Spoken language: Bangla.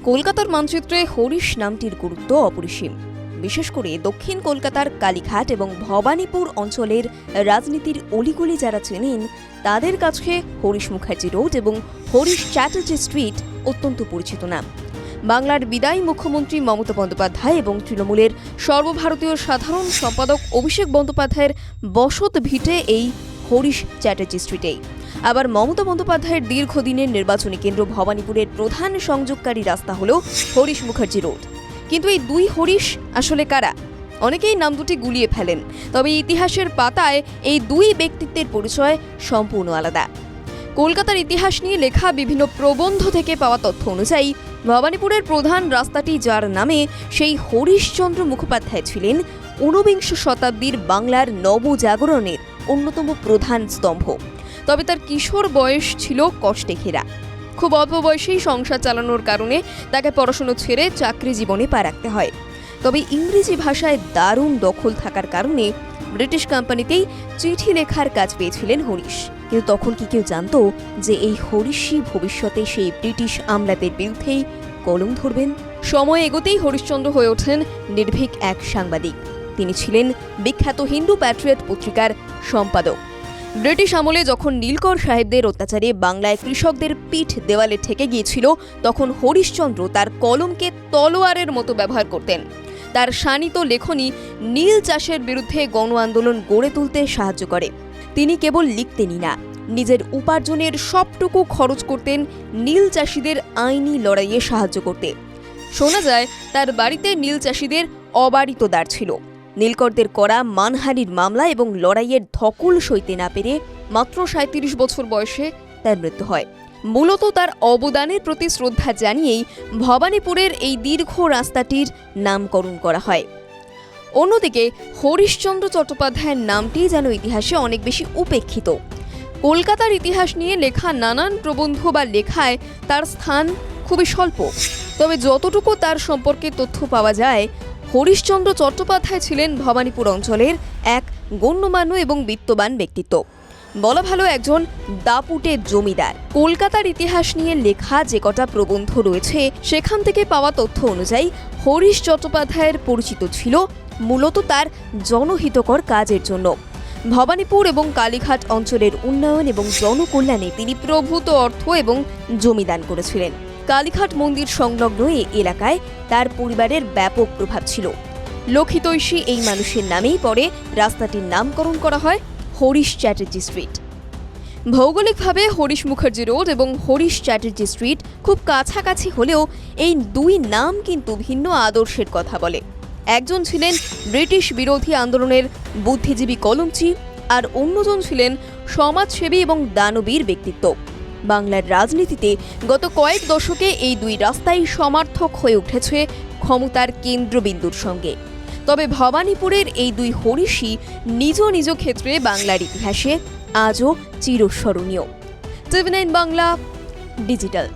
কলকাতার মানচিত্রে হরিশ নামটির গুরুত্ব অপরিসীম। বিশেষ করে দক্ষিণ কলকাতার কালীঘাট এবং ভবানীপুর অঞ্চলের রাজনীতির অলিগলি যারা চেনেন তাদের কাছে হরিশ মুখার্জি রোড এবং হরিশ চ্যাটার্জি স্ট্রিট অত্যন্ত পরিচিত নাম। বাংলার বিদায়ী মুখ্যমন্ত্রী মমতা বন্দ্যোপাধ্যায় এবং তৃণমূলের সর্বভারতীয় সাধারণ সম্পাদক অভিষেক বন্দ্যোপাধ্যায়ের বসত ভিটে এই হরিশ চ্যাটার্জি স্ট্রিটেই। আবার মমতা বন্দ্যোপাধ্যায়ের দীর্ঘদিনের নির্বাচনী কেন্দ্র ভবানীপুরের প্রধান সংযোগকারী রাস্তা হল হরিশ মুখার্জি রোড। কিন্তু এই দুই হরিশ আসলে কারা? অনেকেই নাম দুটি গুলিয়ে ফেলেন, তবে ইতিহাসের পাতায় এই দুই ব্যক্তিত্বের পরিচয় সম্পূর্ণ আলাদা। কলকাতার ইতিহাস নিয়ে লেখা বিভিন্ন প্রবন্ধ থেকে পাওয়া তথ্য অনুযায়ী ভবানীপুরের প্রধান রাস্তাটি যার নামে, সেই হরিশচন্দ্র মুখোপাধ্যায় ছিলেন ঊনবিংশ শতাব্দীর বাংলার নবজাগরণের অন্যতম প্রধান স্তম্ভ। তবে তার কিশোর বয়স ছিল কষ্টে ঘেরা। খুব অল্প বয়সেই সংসার চালানোর কারণে তাকে পড়াশোনা ছেড়ে চাকরি জীবনে পা রাখতে হয়। তবে ইংরেজি ভাষায় দারুণ দখল থাকার কারণে ব্রিটিশ কোম্পানিতেই চিঠি লেখার কাজ পেয়েছিলেন হরিশ। কিন্তু তখন কি কেউ জানতো যে এই হরিশই ভবিষ্যতে সেই ব্রিটিশ আমলাদের বিরুদ্ধেই কলম ধরবেন? সময় এগোতেই হরিশচন্দ্র হয়ে ওঠেন নির্ভীক এক সাংবাদিক। তিনি ছিলেন বিখ্যাত হিন্দু প্যাট্রিয়ট পত্রিকার সম্পাদক। ব্রিটিশ আমলে যখন নীলকর সাহেবদের অত্যাচারে বাংলায় কৃষকদের পিঠ দেওয়ালে ঠেকে গিয়েছিল, তখন হরিশচন্দ্র তার কলমকে তলোয়ারের মতো ব্যবহার করতেন। তার শানিত লেখনী নীল চাষের বিরুদ্ধে গণ আন্দোলন গড়ে তুলতে সাহায্য করে। তিনি কেবল লিখতেনই না, নিজের উপার্জনের সবটুকু খরচ করতেন নীল চাষিদের আইনি লড়াইয়ে সাহায্য করতে। শোনা যায় তার বাড়িতে নীল চাষিদের অবারিত দ্বার ছিল। নীলকরদের করা মানহানির মামলা এবং লড়াইয়ের ধকল সইতে না পেরে মাত্র ৩৭ বছর বয়সে তার মৃত্যু হয়। মূলত তার অবদানের প্রতি শ্রদ্ধা জানিয়েই ভবানীপুরের এই দীর্ঘ রাস্তাটির নামকরণ করা হয়। অন্যদিকে হরিশচন্দ্র চট্টোপাধ্যায়ের নামটি যেন ইতিহাসে অনেক বেশি উপেক্ষিত। কলকাতার ইতিহাস নিয়ে লেখা নানান প্রবন্ধ বা লেখায় তার স্থান খুবই স্বল্প। তবে যতটুকু তার সম্পর্কে তথ্য পাওয়া যায়, হরিশচন্দ্র চট্টোপাধ্যায় ছিলেন ভবানীপুর অঞ্চলের এক গণ্যমান্য এবং বিত্তবান ব্যক্তিত্ব। বলা ভালো একজন দাপুটে জমিদার। কলকাতার ইতিহাস নিয়ে লেখা যে কটা প্রবন্ধ রয়েছে সেখান থেকে পাওয়া তথ্য অনুযায়ী হরিশ চট্টোপাধ্যায়ের পরিচিত ছিল মূলত তার জনহিতকর কাজের জন্য। ভবানীপুর এবং কালীঘাট অঞ্চলের উন্নয়ন এবং জনকল্যাণে তিনি প্রভূত অর্থ এবং জমি দান করেছিলেন। কালীঘাট মন্দির সংলগ্ন এই এলাকায় তার পরিবারের ব্যাপক প্রভাব ছিল। লোকহিতৈষী এই মানুষের নামেই পরে রাস্তাটির নামকরণ করা হয় হরিশ চ্যাটার্জি স্ট্রিট। ভৌগোলিকভাবে হরিশ মুখার্জি রোড এবং হরিশ চ্যাটার্জি স্ট্রিট খুব কাছাকাছি হলেও এই দুই নাম কিন্তু ভিন্ন আদর্শের কথা বলে। একজন ছিলেন ব্রিটিশ বিরোধী আন্দোলনের বুদ্ধিজীবী কলমচি, আর অন্যজন ছিলেন সমাজসেবী এবং দানবীর ব্যক্তিত্ব। বাংলার রাজনীতিতে গত কয়েক দশকে এই দুই রাস্তাই সমার্থক হয়ে উঠেছে ক্ষমতার কেন্দ্রবিন্দুর সঙ্গে। তবে ভবানীপুরের এই দুই হরিশই নিজ নিজ ক্ষেত্রে বাংলার ইতিহাসে আজও চিরস্মরণীয়। TV9 Bangla digital.